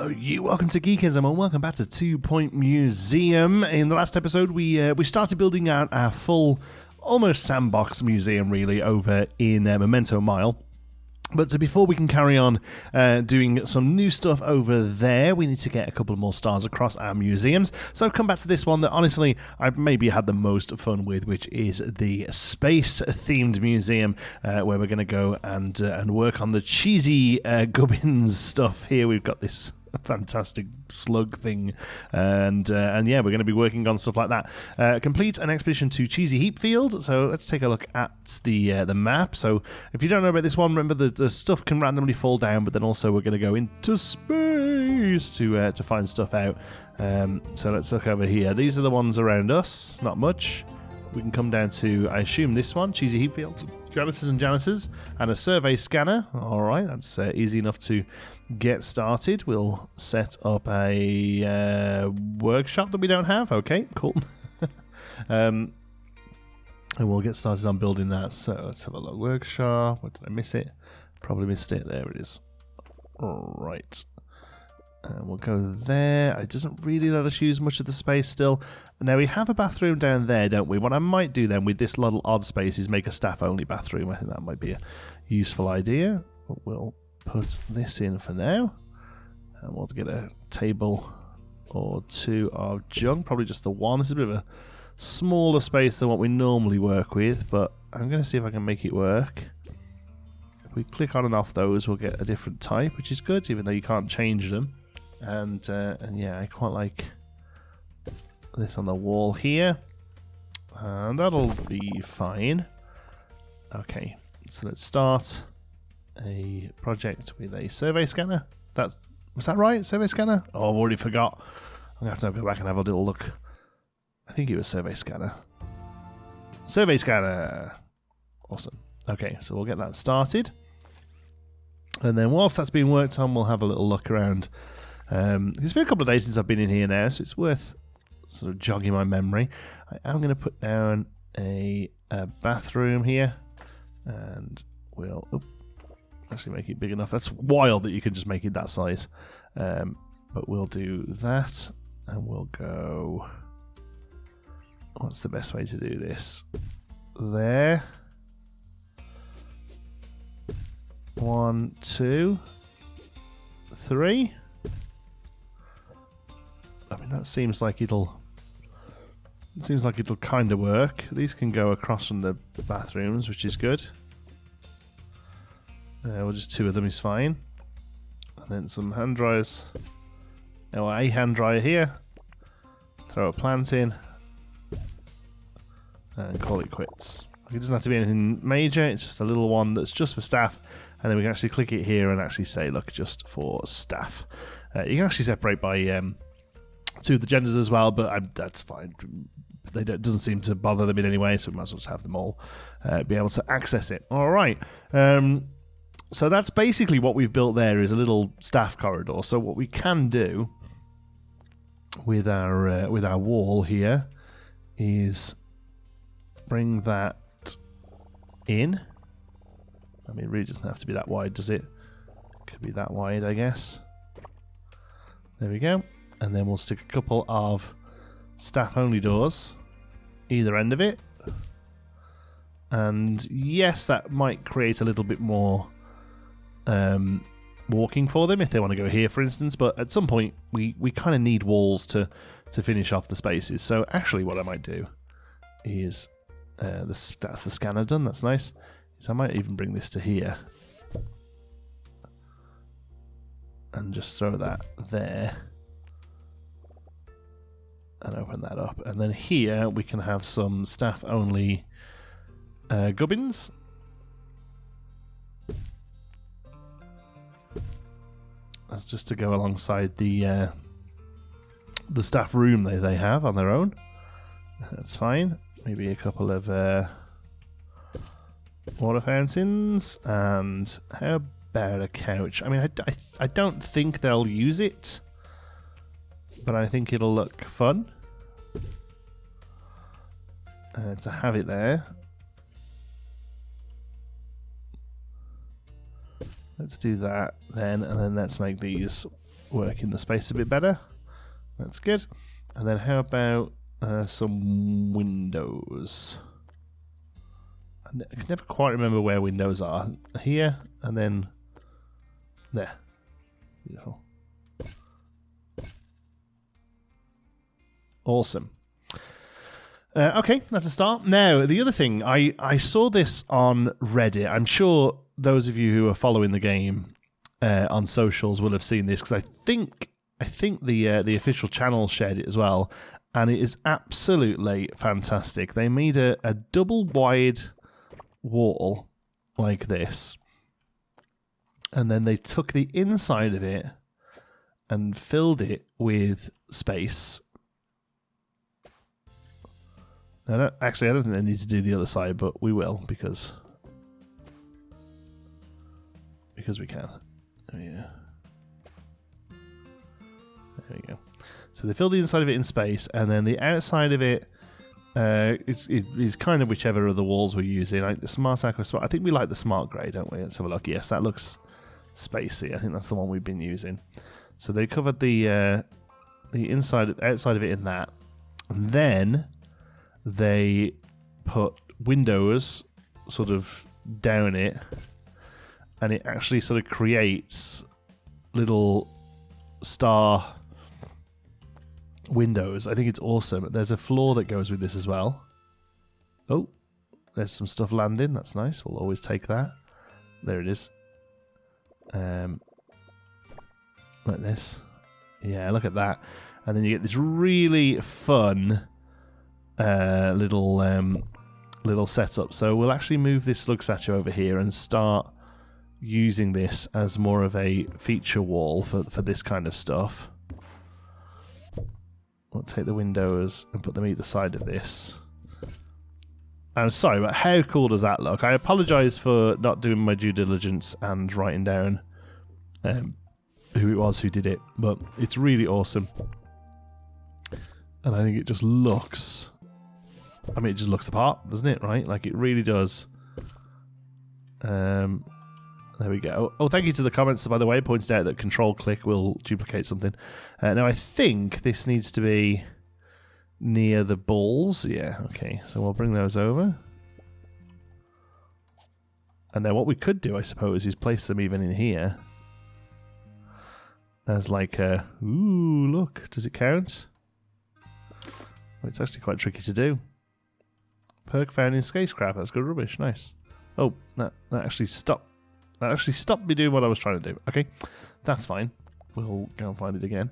Hello, you. Welcome to Geekism, and welcome back to 2 Point Museum. In the last episode, we started building out our full, almost sandbox museum, really, over in Memento Mile. But before we can carry on doing some new stuff over there, we need to get a couple more stars across our museums. So I've come back to this one that, honestly, I've maybe had the most fun with, which is the space-themed museum, where we're going to go and work on the cheesy gubbins stuff. Here we've got this fantastic slug thing, and yeah, we're going to be working on stuff like that. Complete an expedition to Cheesy Heap Field. So let's take a look at the map. So if you don't know about this one, remember the stuff can randomly fall down, but then also we're going to go into space to find stuff out. So let's look over here. These are the ones around us. Not much. We can come down to, I assume, this one, Cheesy Heap Field. Janitors and janitors, and a survey scanner. Alright, that's easy enough to get started. We'll set up a workshop that we don't have. Okay, cool. And we'll get started on building that. So let's have a look. Workshop. What, did I miss it? Probably missed it. There it is. Alright. And we'll go there. It doesn't really let us use much of the space still. Now, we have a bathroom down there, don't we? What I might do then with this little odd space is make a staff-only bathroom. I think that might be a useful idea. But we'll put this in for now. And we'll get a table or two of junk. Probably just the one. It's a bit of a smaller space than what we normally work with, but I'm going to see if I can make it work. If we click on and off those, we'll get a different type, which is good, even though you can't change them. And yeah, I quite like this on the wall here, and that'll be fine. Okay, so let's start a project with a survey scanner. Was that right? Survey scanner? Oh, I've already forgot. I'm gonna have to go back and have a little look. I think it was survey scanner. Survey scanner. Awesome. Okay, so we'll get that started, and then whilst that's being worked on, we'll have a little look around. It's been a couple of days since I've been in here now, so it's worth sort of jogging my memory. I am going to put down a bathroom here, and we'll actually make it big enough. That's wild that you can just make it that size. But we'll do that, and we'll go... What's the best way to do this? There. 1, 2, 3. I mean, that seems like it'll kind of work. These can go across from the bathrooms, which is good. Well, just 2 of them is fine. And then some hand dryers. Oh, a hand dryer here. Throw a plant in. And call it quits. It doesn't have to be anything major. It's just a little one that's just for staff. And then we can actually click it here and actually say, look, just for staff. You can actually separate by... 2 of the genders as well, but that's fine. It doesn't seem to bother them in any way, so we might as well just have them all be able to access it. All right. So that's basically what we've built there, is a little staff corridor. So what we can do with our wall here is bring that in. I mean, it really doesn't have to be that wide, does it? Could be that wide, I guess. There we go. And then we'll stick a couple of staff-only doors either end of it. And yes, that might create a little bit more walking for them if they want to go here, for instance. But at some point, we kind of need walls to finish off the spaces. So actually, what I might do is that's the scanner done. That's nice. So I might even bring this to here and just throw that there. And open that up. And then here we can have some staff-only gubbins. That's just to go alongside the staff room they have on their own. That's fine. Maybe a couple of water fountains. And how about a couch? I mean, I don't think they'll use it, but I think it'll look fun to have it there. Let's do that then, and then let's make these work in the space a bit better. That's good. And then how about some windows? I can never quite remember where windows are. Here, and then there. Beautiful. Awesome. Okay, that's a start. Now, the other thing, I saw this on Reddit. I'm sure those of you who are following the game on socials will have seen this, because I think the official channel shared it as well, and it is absolutely fantastic. They made a double wide wall like this, and then they took the inside of it and filled it with space. I don't think they need to do the other side, but we will because we can. Oh, yeah. There we go. So they fill the inside of it in space, and then the outside of it is kind of whichever of the walls we're using. Like the smart aqua smart. I think we like the smart grey, don't we? Let's have a look. Yes, that looks spacey. I think that's the one we've been using. So they covered the outside of it in that, and then they put windows sort of down it, and it actually sort of creates little star windows. I think it's awesome. There's a floor that goes with this as well. Oh, there's some stuff landing. That's nice. We'll always take that. There it is. Like this. Yeah, look at that. And then you get this really fun little setup. So we'll actually move this slug statue over here and start using this as more of a feature wall for this kind of stuff. We'll take the windows and put them either side of this. I'm sorry, but how cool does that look? I apologise for not doing my due diligence and writing down who it was who did it, but it's really awesome. And I think it just looks... I mean, it just looks the part, doesn't it, right? Like, it really does. There we go. Oh, thank you to the comments, by the way. Pointed out that control-click will duplicate something. Now, I think this needs to be near the balls. Yeah, okay. So we'll bring those over. And then what we could do, I suppose, is place them even in here. As like a... Ooh, look. Does it count? Well, it's actually quite tricky to do. Perk found in spacecraft. That's good rubbish. Nice. Oh, that actually stopped. That actually stopped me doing what I was trying to do. Okay, that's fine. We'll go and find it again.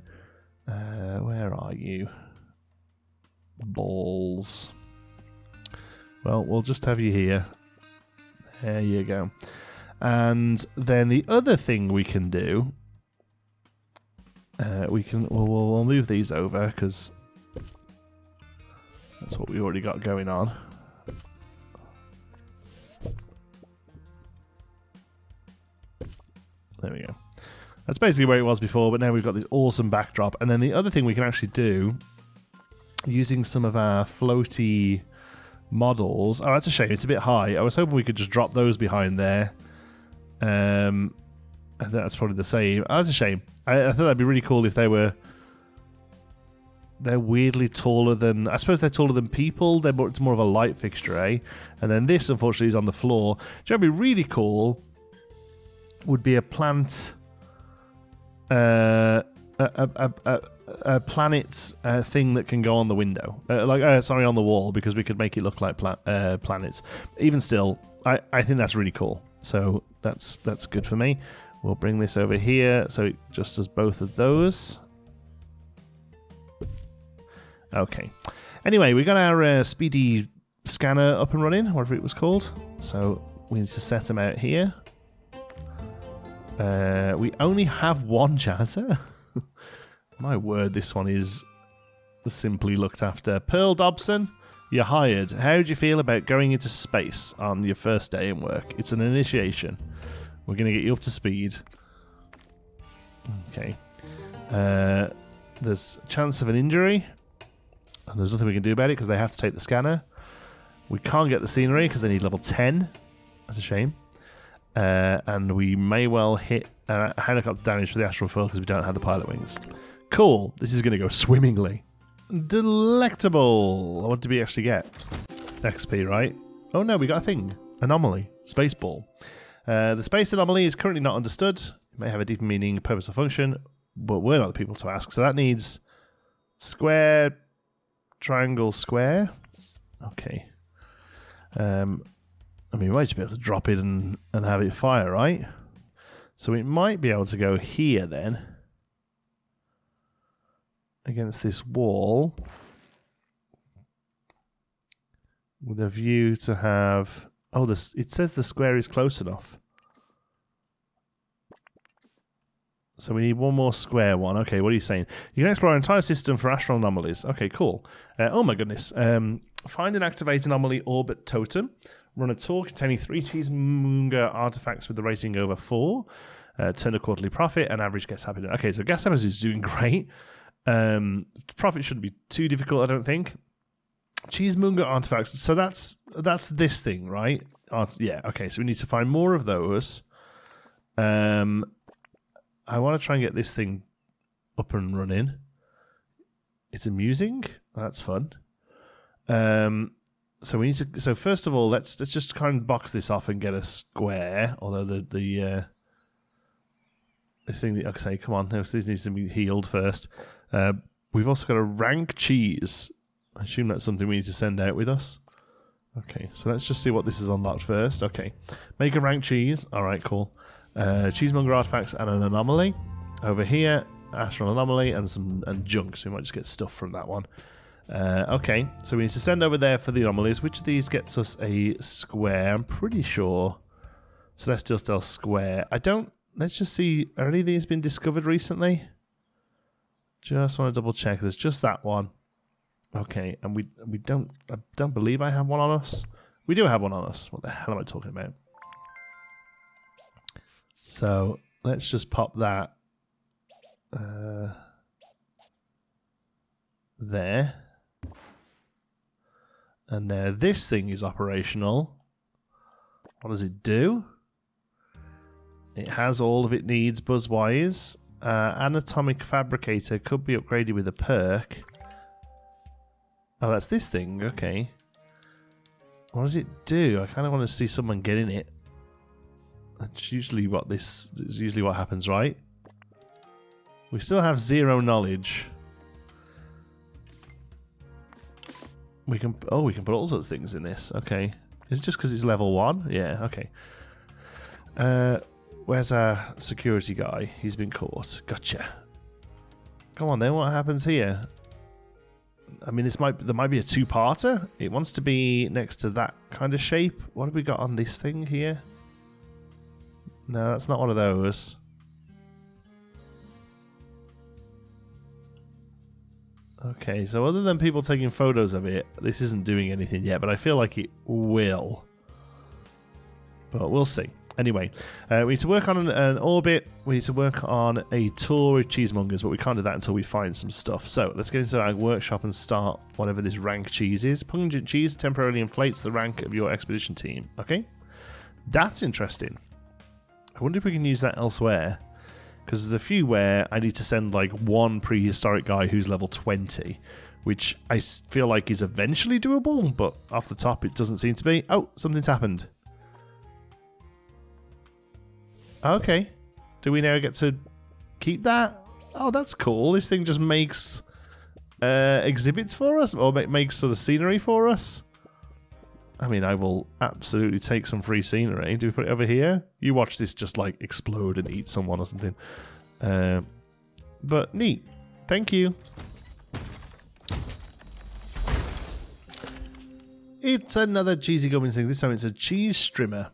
Where are you? Balls. Well, we'll just have you here. There you go. And then the other thing we can do, we'll move these over because that's what we already got going on. There we go. That's basically where it was before, but now we've got this awesome backdrop. And then the other thing we can actually do, using some of our floaty models... Oh, that's a shame. It's a bit high. I was hoping we could just drop those behind there. And that's probably the same. Oh, that's a shame. I thought that'd be really cool if they were... They're weirdly taller than... I suppose they're taller than people. It's more of a light fixture, eh? And then this, unfortunately, is on the floor. Which would be really cool... would be a plant, a planet thing that can go on the window, on the wall, because we could make it look like planets. Even still, I think that's really cool. So that's good for me. We'll bring this over here, so it just does both of those. Okay. Anyway, we got our speedy scanner up and running, whatever it was called. So we need to set them out here. We only have one janitor. My word, this one is simply looked after. Pearl Dobson, you're hired. How do you feel about going into space on your first day in work? It's an initiation. We're going to get you up to speed. Okay. There's a chance of an injury. And there's nothing we can do about it because they have to take the scanner. We can't get the scenery because they need level 10. That's a shame. And we may well hit helicopter damage for the astral foil because we don't have the pilot wings. Cool. This is going to go swimmingly. Delectable. What did we actually get? XP, right? Oh no, we got a thing. Anomaly. Space ball. The space anomaly is currently not understood. It may have a deeper meaning, purpose, or function, but we're not the people to ask. So that needs square, triangle, square. Okay. I mean, we might just be able to drop it and have it fire, right? So we might be able to go here then. Against this wall. With a view to have... Oh, it says the square is close enough. So we need one more square one. Okay, what are you saying? You can explore our entire system for astral anomalies. Okay, cool. Oh my goodness. Find and activate anomaly orbit totem. Run a tour containing 3 cheesemonger artifacts with the rating over 4. Turn a quarterly profit and average guest happiness. Okay, so guest happiness is doing great. Profit shouldn't be too difficult, I don't think. Cheesemonger artifacts. So that's this thing, right? Yeah, okay, so we need to find more of those. I want to try and get this thing up and running. It's amusing. That's fun. So we need to. So first of all, let's just kind of box this off and get a square. Although this thing. Okay, come on. This needs to be healed first. We've also got a rank cheese. I assume that's something we need to send out with us. Okay, so let's just see what this is unlocked first. Okay, make a rank cheese. All right, cool. Cheesemonger artifacts and an anomaly. Over here, astral anomaly and junk. So we might just get stuff from that one. Okay, so we need to send over there for the anomalies. Which of these gets us a square? I'm pretty sure Celestial Stealth square. Let's just see. Are any of these been discovered recently? Just want to double check. There's just that one. Okay, and I don't believe I have one on us. We do have one on us. What the hell am I talking about? So let's just pop that there. And now this thing is operational. What does it do? It has all of it needs buzz-wise. Anatomic Fabricator could be upgraded with a perk. Oh, that's this thing. Okay. What does it do? I kind of want to see someone get in it. That's usually what happens, right? We still have 0 knowledge. We can put all sorts of things in this. Okay. Is it just because it's level 1? Yeah, okay. Where's our security guy? He's been caught. Gotcha. Come on then, what happens here? I mean, there might be a 2-parter. It wants to be next to that kind of shape. What have we got on this thing here? No, that's not one of those. Okay, so other than people taking photos of it, this isn't doing anything yet, but I feel like it will. But we'll see. Anyway, we need to work on an orbit. We need to work on a tour with cheesemongers, but we can't do that until we find some stuff. So let's get into our workshop and start whatever this rank cheese is. Pungent cheese temporarily inflates the rank of your expedition team. Okay, that's interesting. I wonder if we can use that elsewhere, because there's a few where I need to send like one prehistoric guy who's level 20, which I feel like is eventually doable, but off the top it doesn't seem to be. Oh, something's happened. Okay. Do we now get to keep that? Oh, that's cool. This thing just makes exhibits for us, or makes sort of scenery for us. I mean, I will absolutely take some free scenery. Do we put it over here? You watch this just like explode and eat someone or something. But neat. Thank you. It's another cheesy gummins thing. This time it's a cheese strimmer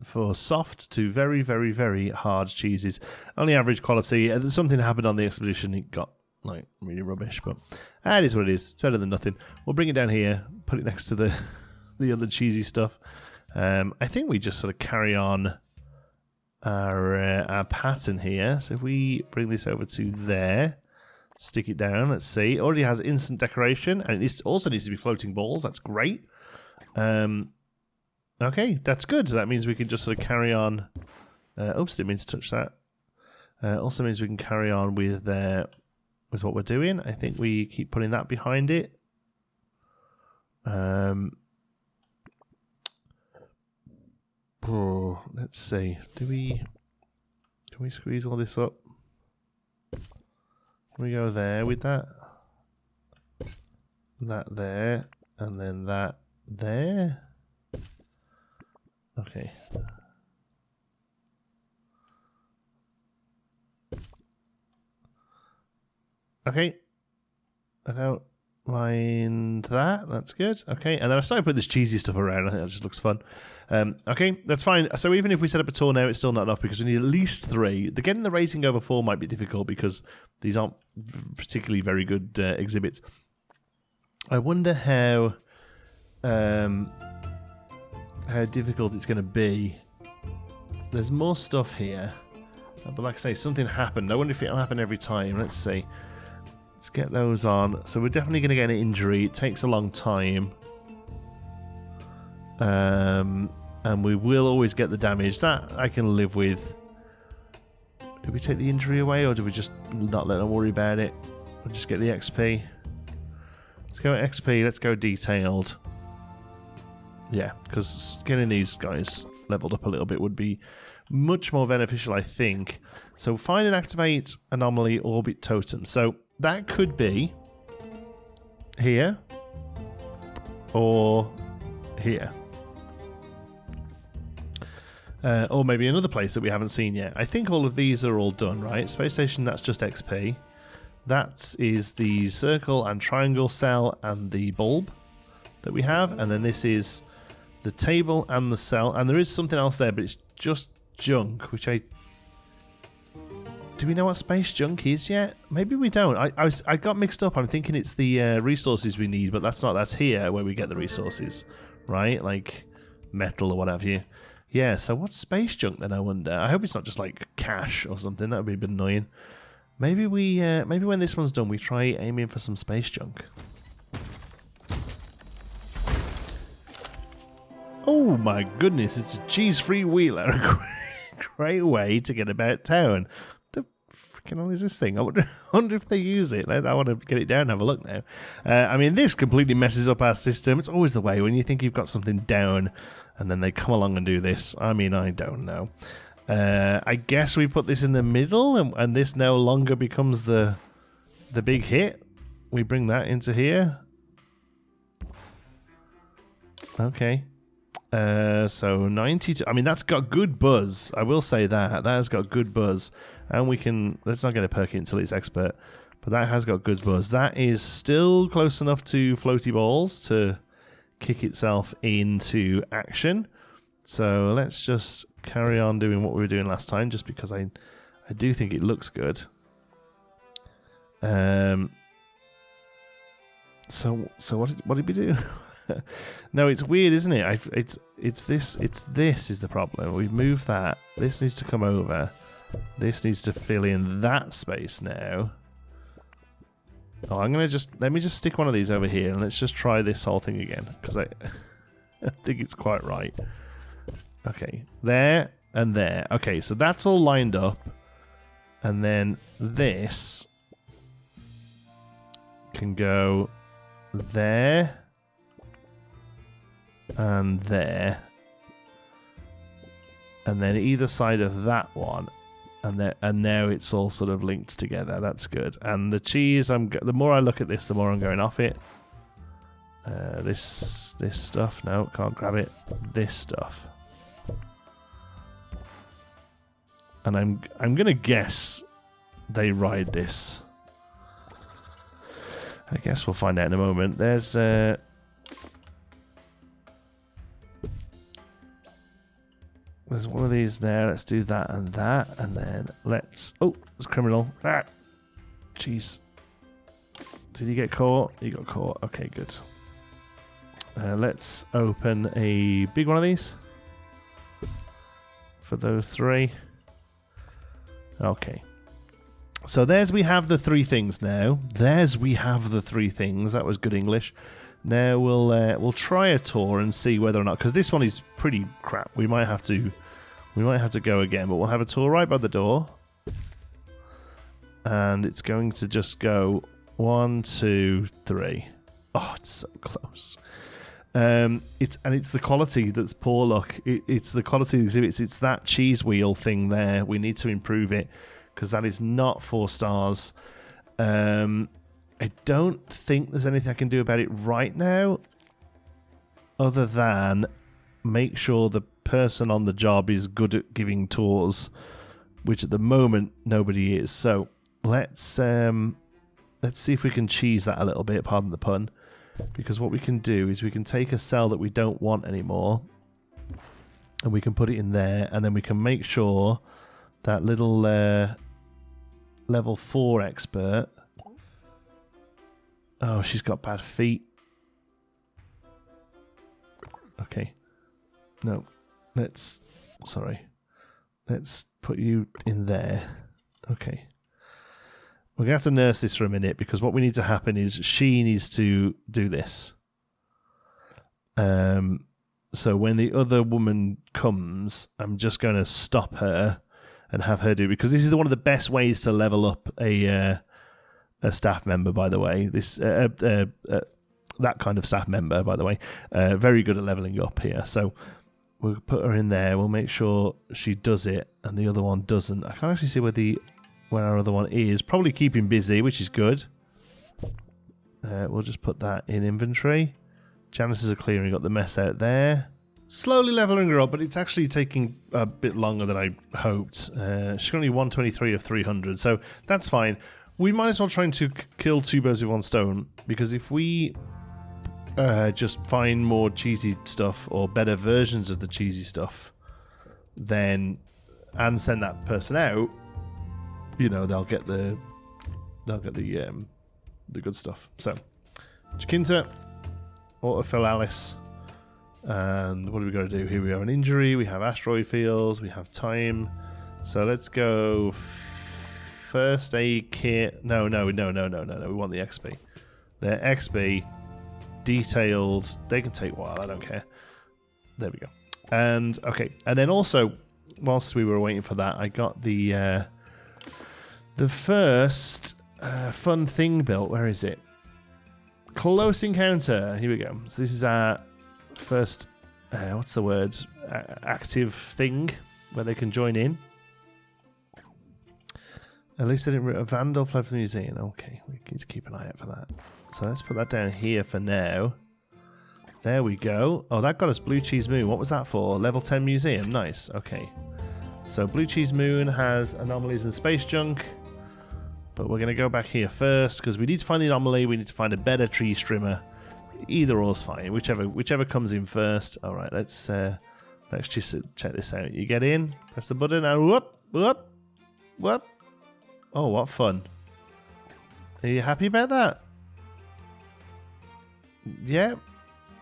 for soft to very, very, very hard cheeses. Only average quality. Something happened on the expedition. It got like really rubbish, but that is what it is. It's better than nothing. We'll bring it down here, put it next to the other cheesy stuff. I think we just sort of carry on our pattern here. So if we bring this over to there, stick it down. Let's see. It already has instant decoration, and it also needs to be floating balls. That's great. Okay, that's good. So that means we can just sort of carry on. Oops, didn't mean to touch that. Also means we can carry on with what we're doing. I think we keep putting that behind it. Let's see. Can we squeeze all this up? Can we go there with that? That there, and then that there. Okay. Okay. I don't mind that. That's good. Okay. And then I started putting this cheesy stuff around. I think that just looks fun. Okay, that's fine. So even if we set up a tour now, it's still not enough because we need at least 3. Getting the rating over 4 might be difficult because these aren't particularly very good exhibits. I wonder how difficult it's going to be. There's more stuff here. But like I say, something happened. I wonder if it'll happen every time. Let's see. Let's get those on. So we're definitely going to get an injury. It takes a long time. And we will always get the damage. That I can live with. Do we take the injury away or do we just not let them worry about it? We'll just get the XP. Let's go XP. Let's go detailed. Yeah, because getting these guys leveled up a little bit would be much more beneficial, I think. So find and activate anomaly orbit totem. So that could be here or here. Or maybe another place that we haven't seen yet. I think all of these are all done, right? Space station, that's just XP. That is the circle and triangle cell and the bulb that we have. And then this is the table and the cell. And there is something else there, but it's just junk, which I... Do we know what space junk is yet? Maybe we don't. I got mixed up. I'm thinking it's the resources we need, but that's not. That's here where we get the resources, right? Like metal or what have you. Yeah, so what's space junk then, I wonder? I hope it's not just like cash or something. That would be a bit annoying. Maybe maybe when this one's done, we try aiming for some space junk. Oh my goodness, it's a cheese-free wheeler. A great way to get about town. The freaking hell is this thing? I wonder if they use it. I want to get it down and have a look now. I mean, this completely messes up our system. It's always the way when you think you've got something down and then they come along and do this. I mean, I don't know. I guess we put this in the middle and this no longer becomes the big hit. We bring that into here. Okay. So 92. I mean, that's got good buzz. I will say that. That has got good buzz. And we can... Let's not get a perk until it's expert. But that has got good buzz. That is still close enough to floaty balls to kick itself into action. So let's just carry on doing what we were doing last time, just because I do think it looks good. So what did we do? No, it's weird, isn't it? It's this is the problem. We've moved that. This needs to come over. This needs to fill in that space now. Oh, let me just stick one of these over here and let's just try this whole thing again, because I think it's quite right. Okay, there and there. Okay, so that's all lined up. And then this can go there and there. And then either side of that one. And now it's all sort of linked together. That's good. And the cheese, the more I look at this, the more I'm going off it. This stuff, no, can't grab it. This stuff. And I'm gonna guess they ride this. I guess we'll find out in a moment. There's one of these there. Let's do that, and then let's... Oh, it's criminal. Ah, jeez. Did he get caught? He got caught. Okay, good. Let's open a big one of these for those 3. Okay. So we have the 3 things now. We have the 3 things. That was good English. Now we'll try a tour and see whether or not, because this one is pretty crap. We might have to go again, but we'll have a tour right by the door, and it's going to just go 1, 2, 3. Oh, it's so close. It's the quality that's poor luck. It's the quality of the exhibits. It's that cheese wheel thing there. We need to improve it because that is not 4 stars. I don't think there's anything I can do about it right now, other than make sure the person on the job is good at giving tours, which at the moment nobody is. So let's see if we can cheese that a little bit. Pardon the pun. Because what we can do is we can take a cell that we don't want anymore and we can put it in there, and then we can make sure that little level 4 expert... Oh, she's got bad feet. Okay. No. Let's put you in there. Okay. We're going to have to nurse this for a minute, because what we need to happen is she needs to do this. So when the other woman comes, I'm just going to stop her and have her do it, because this is one of the best ways to level up a staff member, by the way. That kind of staff member, by the way. Very good at leveling up here. So we'll put her in there. We'll make sure she does it and the other one doesn't. I can't actually see where our other one is. Probably keeping busy, which is good. We'll just put that in inventory. Janices are clearing up the mess out there. Slowly leveling her up, but it's actually taking a bit longer than I hoped. She's got only 123 of 300, so that's fine. We might as well try to kill 2 birds with 1 stone, because if we just find more cheesy stuff or better versions of the cheesy stuff, then and send that person out, they'll get the good stuff. So Jacinta, autofill Alice, and what do we got to do here? We have an injury, we have asteroid fields, we have time. So let's go first aid kit. No. We want the XP. They're XP detailed. They can take a while. I don't care. There we go. And okay, and then also, whilst we were waiting for that, I got the first fun thing built. Where is it? Close encounter. Here we go. So this is our first, what's the word? Active thing where they can join in. At least they didn't. A vandal fled from the museum. Okay, we need to keep an eye out for that. So let's put that down here for now. There we go. Oh, that got us Blue Cheese Moon. What was that for? Level 10 museum. Nice. Okay. So Blue Cheese Moon has anomalies and space junk. But we're going to go back here first, because we need to find the anomaly. We need to find a better tree trimmer. Either or's fine. Whichever comes in first. All right, let's just check this out. You get in, press the button, and whoop. Oh, what fun. Are you happy about that? Yeah,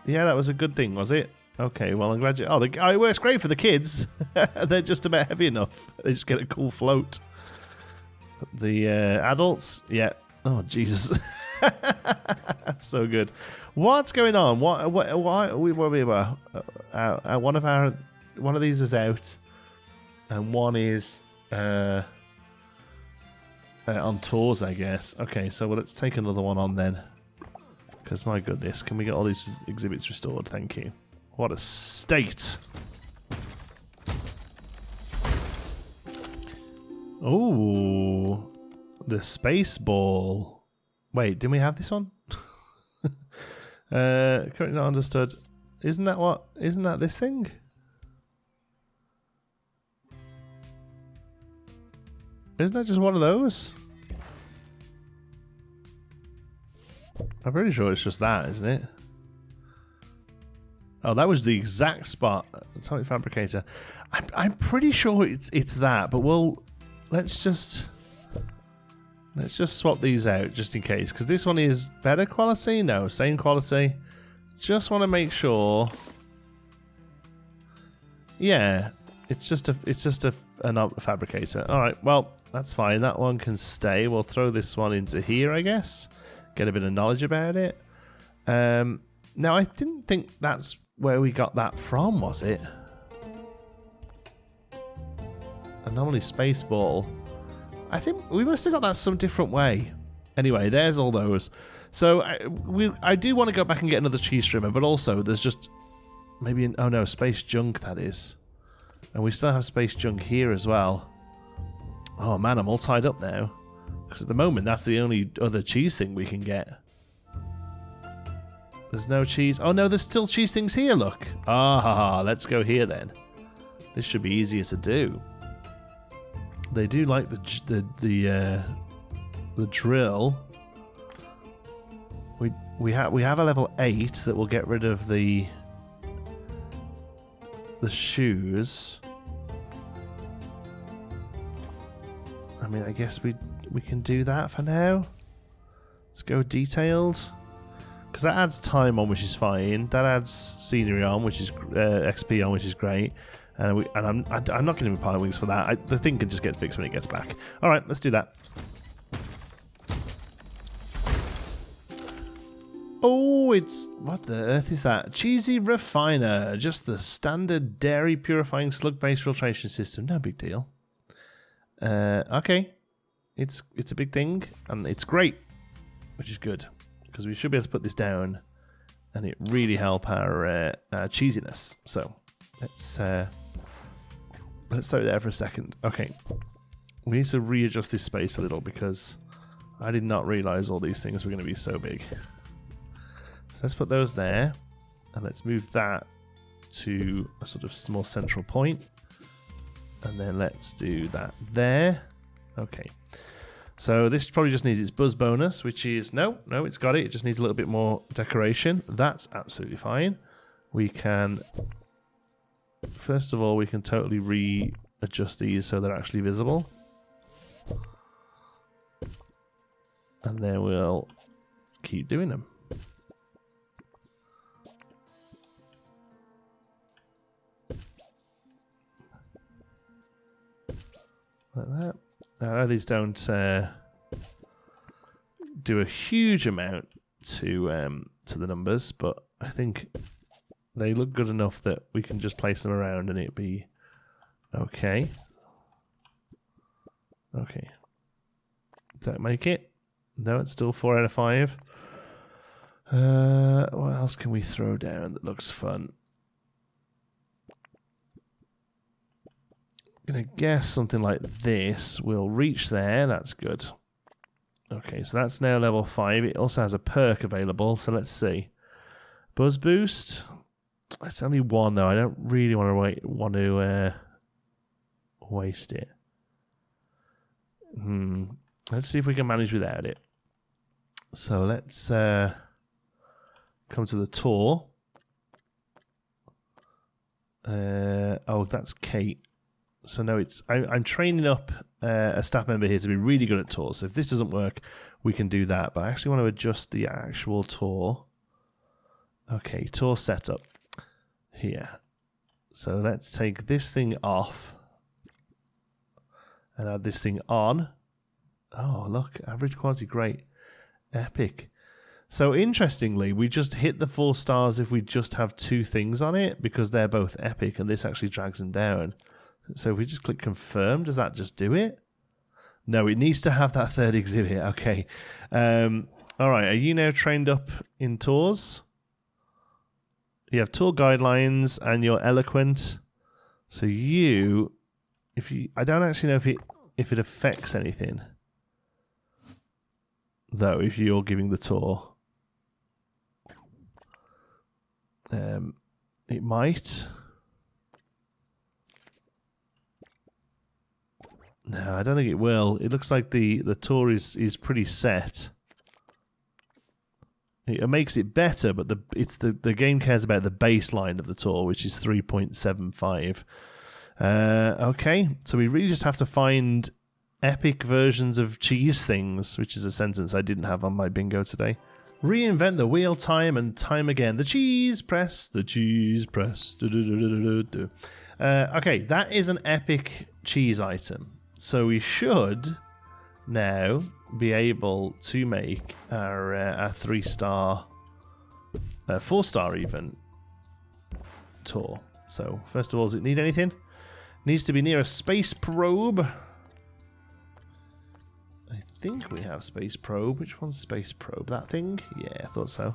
that was a good thing, was it? Okay, well, I'm glad you... Oh, it works great for the kids. They're just about heavy enough. They just get a cool float. The adults, yeah. Oh, Jesus. That's so good. What's going on? Why we were? One of these is out, and one is on tours, I guess. Okay, so let's take another one on then. Because my goodness, can we get all these exhibits restored? Thank you. What a state. Oh, the space ball. Wait, didn't we have this one? Currently not understood. Isn't that this thing? Isn't that just one of those? I'm pretty sure it's just that, isn't it? Oh, that was the exact spot. Atomic Fabricator. I'm pretty sure it's that, but let's just swap these out just in case, because this one is better quality. No, same quality. Just want to make sure. Yeah, it's just a fabricator. All right, well that's fine. That one can stay. We'll throw this one into here, I guess. Get a bit of knowledge about it. Now, I didn't think that's where we got that from, was it? Anomaly space ball. I think we must have got that some different way. Anyway, there's all those. So I do want to go back and get another cheese trimmer, but also there's just maybe oh no, space junk that is, and we still have space junk here as well. Oh man, I'm all tied up now because at the moment that's the only other cheese thing we can get. There's no cheese. Oh no, there's still cheese things here. Look. Ah, let's go here then. This should be easier to do. They do like the drill. We have a level 8 that will get rid of the shoes. I mean, I guess we can do that for now. Let's go detailed, because that adds time on, which is fine. That adds scenery on, which is XP on, which is great. And I'm not giving him pilot wings for that. The thing can just get fixed when it gets back. All right, let's do that. Oh, it's... what the earth is that? Cheesy refiner. Just the standard dairy purifying slug-based filtration system. No big deal. Okay. It's a big thing, and it's great, which is good, because we should be able to put this down, and it really help our cheesiness. So let's start there for a second. Okay. We need to readjust this space a little, because I did not realize all these things were going to be so big. So let's put those there, and let's move that to a sort of more central point, and then let's do that there. Okay, so this probably just needs its buzz bonus, which is no, it's got it. It just needs a little bit more decoration. That's absolutely fine. We can, first of all, we can totally readjust these so they're actually visible, and then we'll keep doing them. Like that. Now these don't do a huge amount to the numbers, but I think they look good enough that we can just place them around and it'd be okay. Okay. Does that make it? No, it's still 4 out of 5. What else can we throw down that looks fun? Gonna guess something like this will reach there. That's good. Okay, so that's now level 5. It also has a perk available, so let's see. Buzz boost. It's only 1 though. I don't really want to waste it. Let's see if we can manage without it. So let's come to the tour. Oh, that's Kate. So no, I'm training up a staff member here to be really good at tours. So if this doesn't work, we can do that. But I actually want to adjust the actual tour. Okay, tour setup here. So let's take this thing off and add this thing on. Oh, look, average quality, great. Epic. So interestingly, we just hit the 4 stars if we just have 2 things on it, because they're both epic, and this actually drags them down. So if we just click confirm, does that just do it? No, it needs to have that 3rd exhibit. Okay. All right, are you now trained up in tours? You have tour guidelines and you're eloquent. So I don't actually know if it affects anything, though, if you're giving the tour. It might. No, I don't think it will. It looks like the tour is pretty set. It makes it better, but the game cares about the baseline of the tour, which is 3.75. Okay, so we really just have to find epic versions of cheese things, which is a sentence I didn't have on my bingo today. Reinvent the wheel time and time again. The cheese press, the cheese press. Okay, that is an epic cheese item. So we should now be able to make our 3-star a 4-star even tour. So first of all, does it need anything? Needs to be near a space probe. I think we have space probe. Which one's space probe? That thing? Yeah, I thought so.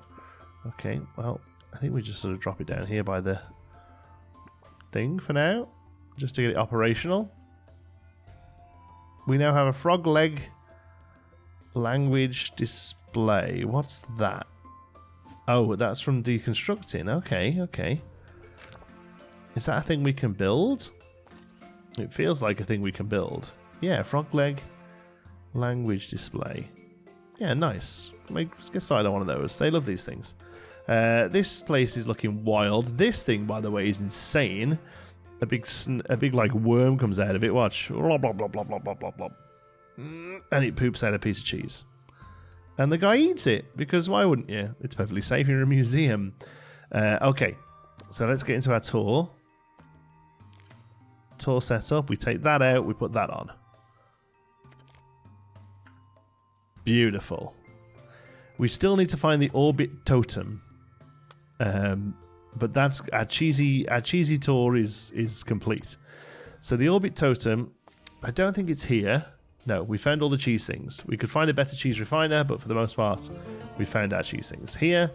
Okay, well, I think we just sort of drop it down here by the thing for now, just to get it operational. We now have a frog leg language display. What's that? Oh, that's from deconstructing. Okay, okay. Is that a thing we can build? It feels like a thing we can build. Yeah, frog leg language display. Yeah, nice. Let's get started on one of those. They love these things. This place is looking wild. This thing, by the way, is insane. A big like worm comes out of it. Watch. Blah, blah, blah, blah, blah, blah, blah, blah. And it poops out a piece of cheese. And the guy eats it, because why wouldn't you? It's perfectly safe. You're in a museum. Okay, so let's get into our tour. Tour setup. We take that out. We put that on. Beautiful. We still need to find the orbit totem. But that's our cheesy tour is complete. So the orbit totem, I don't think it's here. No, we found all the cheese things. We could find a better cheese refiner, but for the most part, we found our cheese things. Here,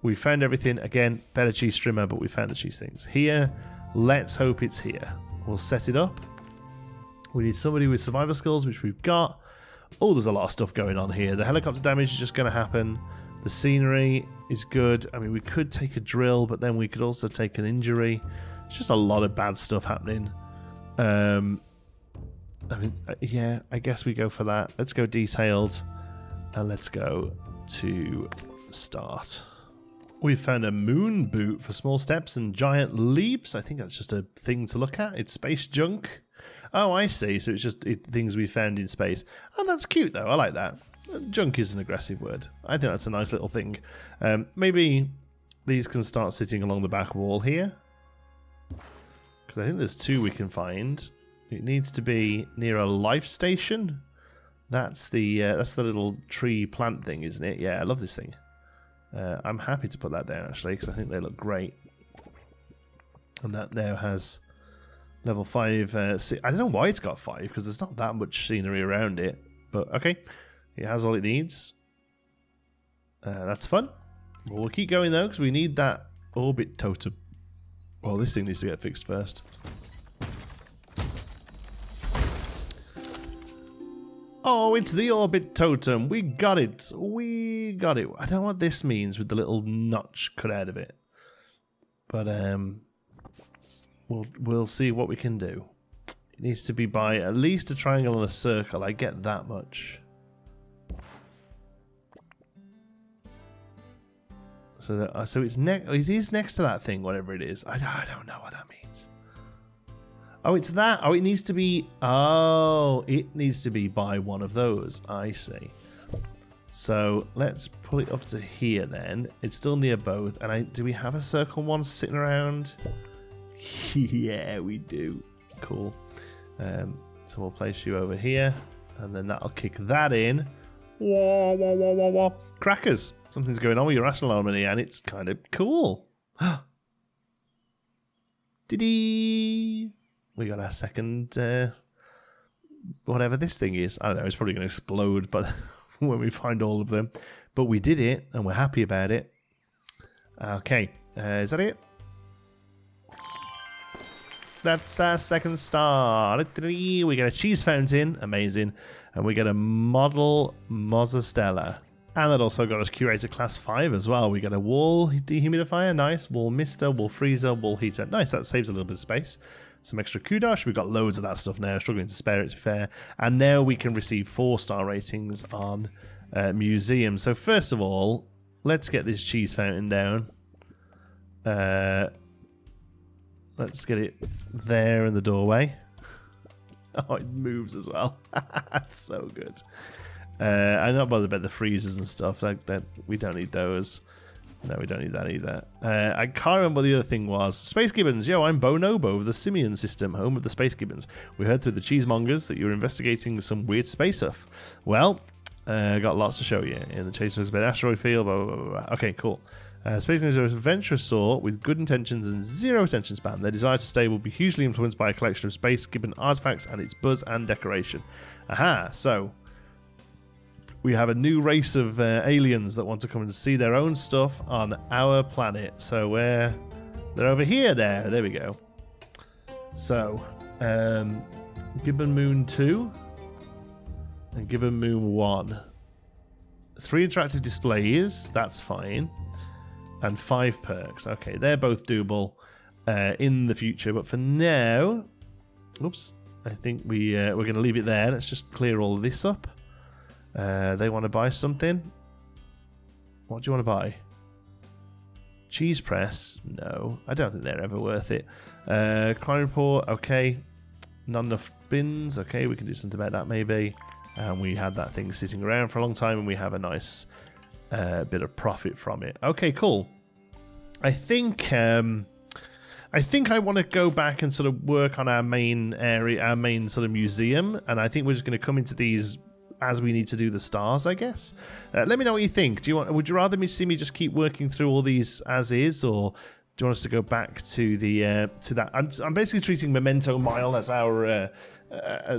we found everything. Again, better cheese strimmer, but we found the cheese things. Here, let's hope it's here. We'll set it up. We need somebody with survivor skills, which we've got. Oh, there's a lot of stuff going on here. The helicopter damage is just going to happen. The scenery is good. I mean, we could take a drill, but then we could also take an injury. It's just a lot of bad stuff happening. I mean, yeah, I guess we go for that. Let's go detailed, and let's go to start. We've found a moon boot for small steps and giant leaps. I think that's just a thing to look at. It's space junk. Oh, I see. So it's just things we found in space. Oh, that's cute, though. I like that. Junk is an aggressive word. I think that's a nice little thing. Maybe these can start sitting along the back wall here, because I think there's 2 we can find. It needs to be near a life station. That's the little tree plant thing, isn't it? Yeah, I love this thing. I'm happy to put that down, actually, because I think they look great. And that now has level 5. I don't know why it's got 5, because there's not that much scenery around it. But, okay. It has all it needs. That's fun. Well, we'll keep going, though, because we need that orbit totem. Well, this thing needs to get fixed first. Oh, it's the orbit totem. We got it. We got it. I don't know what this means with the little notch cut out of it. But we'll see what we can do. It needs to be by at least a triangle and a circle. I get that much. So it's it is next to that thing, whatever it is. I don't know what that means. Oh, it's that. Oh, it needs to be. Oh, it needs to be by one of those. I see. So let's pull it up to here then. It's still near both. And do we have a circle one sitting around? Yeah, we do. Cool. So we'll place you over here, and then that'll kick that in. Wah, wah, wah, wah, wah. Crackers. Something's going on with your rational harmony, and it's kind of cool. Diddy. We got our second, whatever this thing is. I don't know, it's probably going to explode but when we find all of them. But we did it, and we're happy about it. Okay, is that it? That's our second star. We get a cheese fountain, amazing. And we get a model Mozzastella. And that also got us Curator class 5 as well. We get a wall dehumidifier, nice. Wall mister, wall freezer, wall heater. Nice, that saves a little bit of space. Some extra kudos. We've got loads of that stuff now. Struggling to spare it, to be fair. And now we can receive 4-star ratings on museum. So first of all, let's get this cheese fountain down. Let's get it there in the doorway. Oh, it moves as well. That's so good. I'm not bothered about the freezers and stuff. That we don't need those. No, we don't need that either. I can't remember what the other thing was. Space Gibbons. Yo, I'm Bonobo of the Simeon system, home of the Space Gibbons. We heard through the cheesemongers that you were investigating some weird space stuff. Well, got lots to show you in the Chase by the asteroid field. Blah, blah, blah, blah. Okay, cool. Space Ninjas are an adventurous sort with good intentions and zero attention span. Their desire to stay will be hugely influenced by a collection of space-given artifacts and its buzz and decoration. Aha, so we have a new race of aliens that want to come and see their own stuff on our planet. So they're over here. There we go. So, Gibbon Moon 2 and Gibbon Moon 1. 3 interactive displays, that's fine. And 5 perks. Okay, they're both doable in the future, but for now, oops, I think we're going to leave it there. Let's just clear all of this up. They want to buy something. What do you want to buy? Cheese press? No, I don't think they're ever worth it. Crime report? Okay. Not enough bins? Okay, we can do something about that maybe. And we had that thing sitting around for a long time, and we have a nice bit of profit from it. Okay, cool. I think I want to go back and sort of work on our main area, our main sort of museum, and I think we're just going to come into these as we need to do the stars, I guess. Let me know what you think. Would you rather see me just keep working through all these as is, or do you want us to go back to the to that? I'm basically treating Memento Mile as our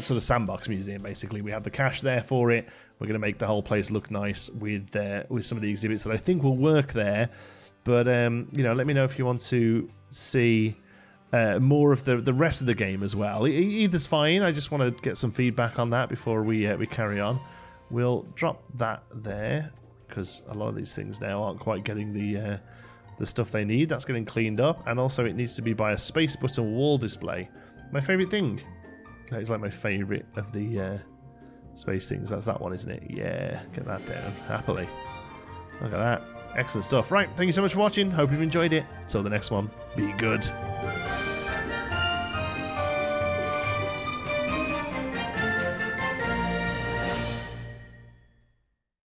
sort of sandbox museum. Basically, we have the cash there for it. We're going to make the whole place look nice with some of the exhibits that I think will work there. But let me know if you want to see more of the rest of the game as well. Either's fine. I just want to get some feedback on that before we carry on. We'll drop that there because a lot of these things now aren't quite getting the stuff they need. That's getting cleaned up, and also it needs to be by a space button wall display. My favourite thing. That is like my favourite of the space things. That's that one, isn't it? Yeah, get that down happily. Look at that. Excellent stuff. Right, thank you so much for watching. Hope you've enjoyed it. Till the next one, be good.